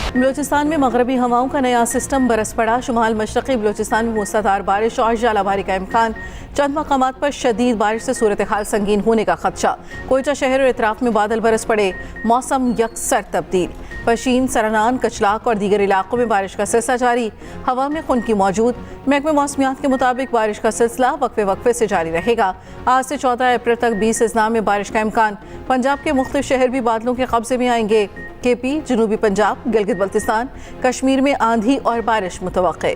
बलूचिस्तान में मगरबी हवाओं का नया सिस्टम बरस पड़ा। शुमाल मशरक़ी बलूचिस्तान में मूसलाधार बारिश और जालाबारी का इम्कान। चंद मकामात पर शदीद बारिश से सूरत हाल संगीन होने का खदशा। कोयटा शहर और इतराफ में बादल बरस पड़े। मौसम यकसर तब्दील। पशीन, सरनान, कचलाक और दीगर इलाकों में बारिश का सिलसिला जारी। हवा में खुनकी मौजूद। महकमे मौसमियात के मुताबिक बारिश का सिलसिला वक्फे वक्फे से जारी रहेगा। आज से 14 अप्रैल तक 20 अजला में बारिश का इम्कान। पंजाब के मुख्तलिफ शहर भी बादलों के कब्जे में आएंगे। केपी, जनूबी पंजाब, गिलगित बल्तिस्तान, कश्मीर में आंधी और बारिश मुतवक्के।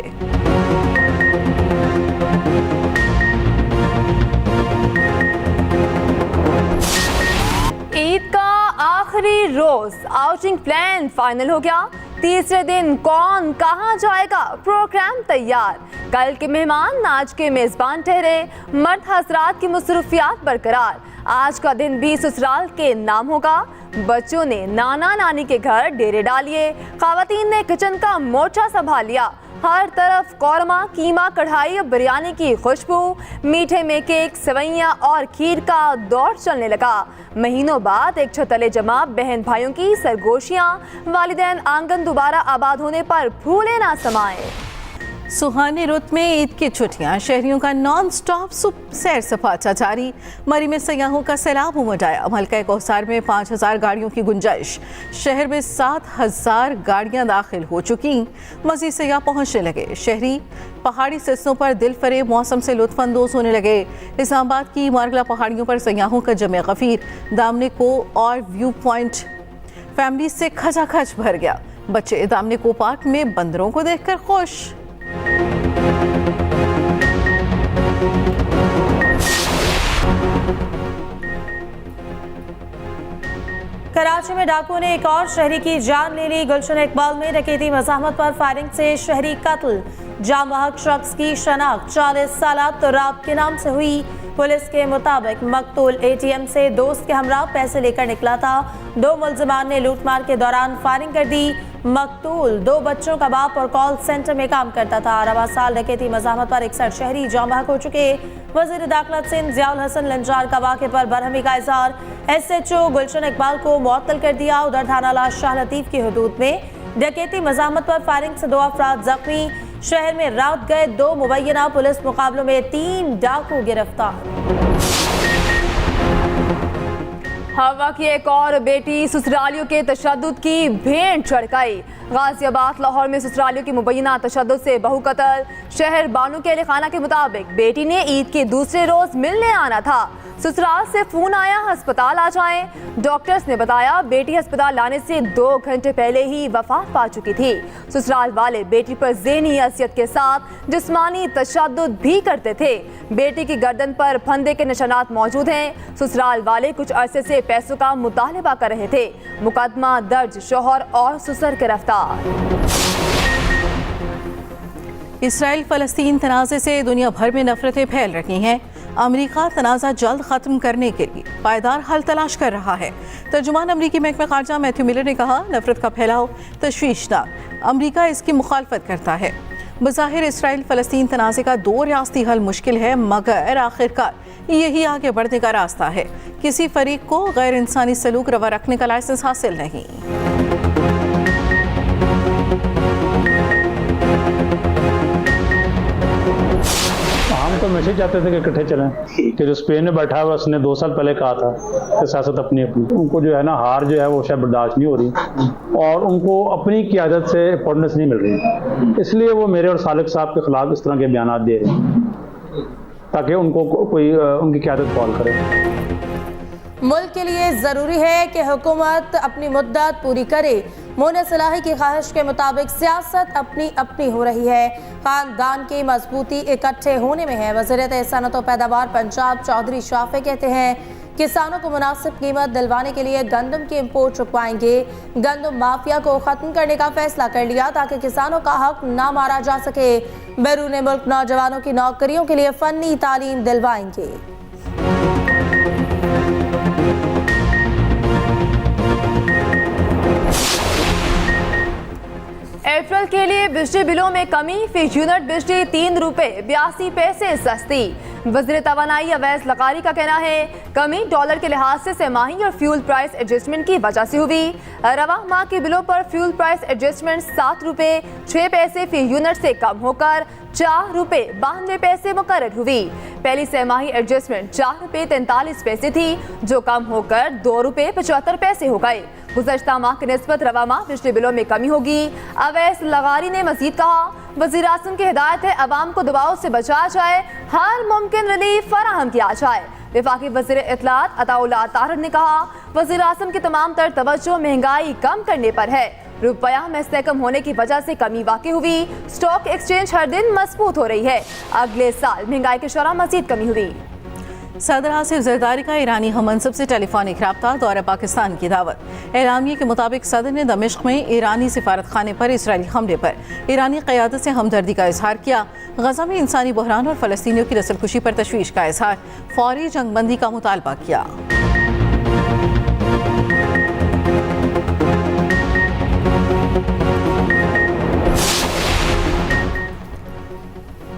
ईद का आखिरी रोज आउटिंग प्लान फाइनल हो गया। तीसरे दिन कौन कहां जाएगा, प्रोग्राम तैयार। कल के मेहमान आज के मेजबान ठहरे। मर्द हजरात की मसरूफियात बरकरार। आज का दिन भी ससुराल के नाम होगा। बच्चों ने नाना नानी के घर डेरे डालिए। खवातीन ने किचन का मोर्चा संभाल लिया। हर तरफ कौरमा, कीमा, कढ़ाई और बिरयानी की खुशबू। मीठे में केक, सेवैयां और खीर का दौर चलने लगा। महीनों बाद एक छत तले जमा बहन भाइयों की सरगोशियां। वालिदैन आंगन दोबारा आबाद होने पर भूले ना समाए। सुहानी रुत में ईद की छुट्टियां। शहरियों का नॉन स्टॉप सैर सपाटा जारी। मरी में सयाहों का सैलाब उमड़ आया। हल्का कोहसार में 5000 गाड़ियों की गुंजाइश। शहर में 7000 गाड़ियां दाखिल हो चुकी। मजीद सयाह पहुंचने लगे। शहरी पहाड़ी सिलसिलों पर दिल फरेब मौसम से लुत्फानंदोज होने लगे। इस्लामाबाद की मारगला पहाड़ियों पर सयाहों का जमे गफीर। दामने को और व्यू पॉइंट फैमिली से खचाखच भर गया। बच्चे दामने को पार्क में बंदरों को देखकर खुश। कराची में डाकुओं ने एक और शहरी की जान ले ली। गुलशन इकबाल में डकैती मज़ाहमत पर फायरिंग से शहरी कत्ल। जामबहक शख्स की शनाख्त 40 साला तुराब के नाम से हुई। पुलिस के मुताबिक मकतूल ATM से दोस्त के हमरा पैसे लेकर निकला था। 2 मुलजिमान ने लूटमार के दौरान फायरिंग कर दी। मकतूल 2 बच्चों का बाप और कॉल सेंटर में काम करता था। रवा साल डकैती मज़ाहमत पर 61 शहरी जामबहक हो चुके। वज़ीर दाखिला सिंध ज़ियाउल हसन लंजार का वाक़े पर बरहमी का इज़हार। SHO गुलशन इकबाल को मुअत्तल कर दिया। उधर थाना शाह लतीफ़ की हदूद में डकैती मज़ाहमत पर फायरिंग से 2 अफराद जख्मी। शहर में रात गए 2 मुबैना पुलिस मुकाबलों में 3 डाकू गिरफ्तार। हवा की एक और बेटी ससुरालियों के तशद्दुद की भेंट चढ़ गई। गाजियाबाद लाहौर में ससुरालियों की मुबैना तशद्दुद से बहू कत्ल। शहर बानू के अली खाना के मुताबिक बेटी ने ईद के दूसरे रोज मिलने आना था। ससुराल से फोन आया अस्पताल आ जाएं। डॉक्टर्स ने बताया बेटी अस्पताल लाने से 2 घंटे पहले ही वफात पा चुकी थी। ससुराल वाले बेटी पर ज़हनी असियत के साथ जिस्मानी तशद्दुद भी करते थे। बेटी की गर्दन पर फंदे के निशानात मौजूद हैं। ससुराल वाले कुछ अरसे से पैसों का मुतालबा कर रहे थे। मुकदमा दर्ज, शौहर और ससुर गिरफ्तार। इसराइल फ़लस्तीन तनाज़े से दुनिया भर में नफरतें फैल रही हैं। अमेरिका तनाज़ा जल्द ख़त्म करने के लिए पायदार हल तलाश कर रहा है। तर्जुमान अमरीकी महकमा ख़ारजा मैथ्यू मिलर ने कहा, नफरत का फैलाव तशवीशनाक। अमरीका इसकी मुखालफत करता है। बज़ाहिर इसराइल फ़लस्तीन तनाज़े का 2 रियासती हल मुश्किल है, मगर आखिरकार यही आगे बढ़ने का रास्ता है। किसी फरीक को गैर इंसानी सलूक रवा रखने का लाइसेंस हासिल नहीं। हम तो मैसेज चाहते थे कि इकट्ठे चलें, कि जो स्पेन में बैठा हुआ उसने 2 साल पहले कहा था कि सियासत अपनी अपनी, उनको जो है ना हार जो है वो शायद बर्दाश्त नहीं हो रही और उनको अपनी क़यादत से इंपॉर्टेंस नहीं मिल रही। इसलिए वो मेरे और सालिक साहब के खिलाफ इस तरह के बयान दे रहे हैं ताकि उनको कोई उनकी क़यादत फॉल करे। मुल्क के लिए ज़रूरी है कि हुकूमत अपनी मुद्दत पूरी करे। मोने सलाही की ख्वाहिश के मुताबिक सियासत अपनी अपनी हो रही है। खानदान की मजबूती इकट्ठे होने में है। वज़ीर सनअत व पैदावार पंजाब चौधरी शाफे कहते हैं, किसानों को मुनासिब कीमत दिलवाने के लिए गंदम की इम्पोर्ट रुकवाएंगे। गंदम माफिया को ख़त्म करने का फैसला कर लिया ताकि किसानों का हक ना मारा जा सके। बैरून मुल्क नौजवानों की नौकरियों के लिए फ़न्नी तालीम दिलवाएंगे। अप्रैल के लिए बिजली बिलों में कमी। फी यूनिट बिजली 3 रुपए 82 पैसे सस्ती। वज़ीर तवानाई अवैस लगारी का कहना है कमी डॉलर के लिहाज से सेमाही और फ्यूल प्राइस एडजस्टमेंट की वजह से हुई। रवा माह के बिलों पर फ्यूल प्राइस एडजस्टमेंट 7 रुपए 6 पैसे फी यूनिट से कम होकर 4 रुपए 92 पैसे मुकर्रर हुई। पहली सेमाही एडजस्टमेंट 4 रुपए 43 पैसे थी जो कम होकर 2 रुपए 75 पैसे हो गए। गुज़श्ता माह की निस्बत रवा माह बिजली बिलों में कमी होगी। अवैस लगारी ने मजीद कहा वज़ीर आज़म की हिदायत है अवाम को दबाव से बचाया जाए, हर मुमकिन रिलीफ फराहम किया जाए। वफाकी वज़ीर इत्तलात अताउल्लाह ताहिर ने कहा वज़ीर आज़म की तमाम तर तवज्जो महंगाई कम करने पर है। रुपया मुस्तहकम होने की वजह से कमी वाक़ई हुई। स्टॉक एक्सचेंज हर दिन मजबूत हो रही है। अगले साल महंगाई की शरह मजीद कमी हुई। सदर आसिफ जरदारी का ईरानी हममनसब से टेलीफोनिक रब्ता दौरा पाकिस्तान की दावत। एलामिया के मुताबिक सदर ने दमिश्क में ईरानी सिफारत खाने पर इसराइली हमले पर ईरानी क़यादत से हमदर्दी का इजहार किया। गजा में इंसानी बहरान और फ़लस्तीनियों की नस्लकुशी पर तशवीश का इजहार, फौरी जंगबंदी का मुतालबा किया।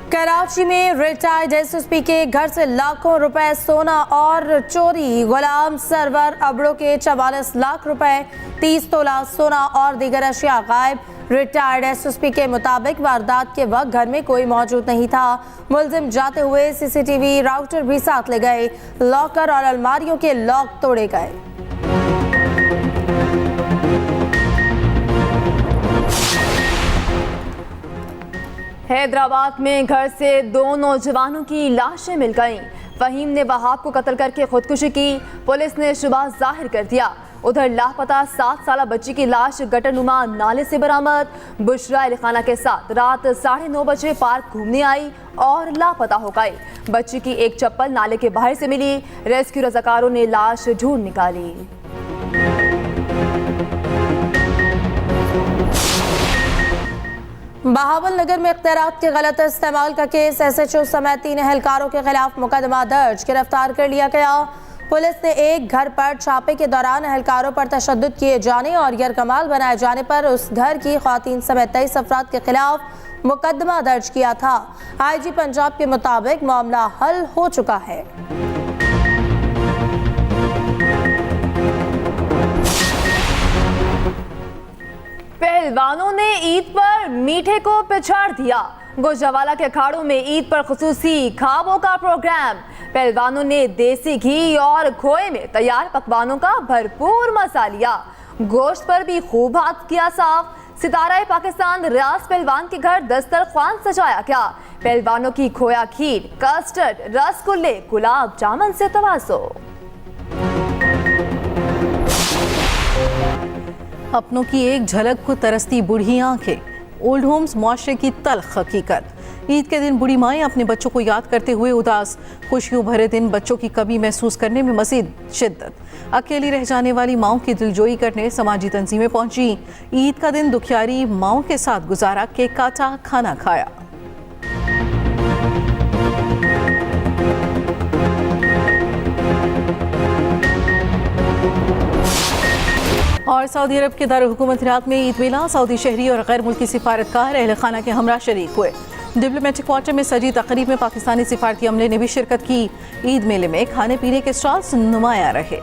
कराची में रिटायर्ड एसएसपी के घर से लाखों रुपए सोना और चोरी। गुलाम सरवर अबड़ो के 44 लाख रुपए 30 तोला सोना और दीगर अशिया गायब। रिटायर्ड एसएसपी के मुताबिक वारदात के वक्त घर में कोई मौजूद नहीं था। मुलजिम जाते हुए सीसीटीवी राउटर भी साथ ले गए। लॉकर और अलमारियों के लॉक तोड़े गए। हैदराबाद में घर से 2 नौजवानों की लाशें मिल गईं। फहीम ने वहाब को कत्ल करके खुदकुशी की, पुलिस ने शुबा जाहिर कर दिया। उधर लापता 7 साल बच्ची की लाश गटरनुमा नाले से बरामद। बुशरा अली खाना के साथ रात 9:30 बजे पार्क घूमने आई और लापता हो गई। बच्ची की एक चप्पल नाले के बाहर से मिली। रेस्क्यू रजाकारों ने लाश ढूंढ निकाली। बहावल नगर में इख्तियारात के गलत इस्तेमाल का केस। SHO समेत 3 एहलकारों के खिलाफ मुकदमा दर्ज, गिरफ्तार कर लिया गया। पुलिस ने एक घर पर छापे के दौरान एहलकारों पर तशद्दुद किए जाने और यरगमाल बनाए जाने पर उस घर की ख्वातीन समेत 23 अफराद के खिलाफ मुकदमा दर्ज किया था। IG पंजाब के मुताबिक मामला हल हो चुका है। पहलवानों ने ईद पर मीठे को पिछाड़ दिया। गुजरावाला के अखाड़ों में ईद पर खुसूसी खाबों का प्रोग्राम। पहलवानों ने देसी घी और खोए में तैयार पकवानों का भरपूर मजा लिया। गोश्त पर भी खूब हाथ किया साफ। सितारा पाकिस्तान रियाज पहलवान के घर दस्तरख्वान सजाया गया। पहलवानों की खोया खीर, कस्टर्ड, रसगुल्ले, गुलाब जामुन से तवाज़ो। अपनों की एक झलक को तरसती बूढ़ी आंखें, ओल्ड होम्स मुआशरे की तल्ख हकीकत। ईद के दिन बूढ़ी माएँ अपने बच्चों को याद करते हुए उदास, खुशियों भरे दिन बच्चों की कमी महसूस करने में मजीद शिद्दत। अकेली रह जाने वाली माओं की दिलजोई करने समाजी तंजीमें पहुंची। ईद का दिन दुखियारी माओं के साथ गुजारा, केक काटा, खाना खाया। और सऊदी अरब के दारुल हुकूमत इराक में ईद मिला। सऊदी शहरी और गैर मुल्की सिफारतकार अहल खाना के हमरा शरीक हुए। डिप्लोमेटिक क्वार्टर में सजी तकरीब में पाकिस्तानी सिफारती अमले ने भी शिरकत की। ईद मेले में खाने पीने के स्टॉल्स नुमाया रहे।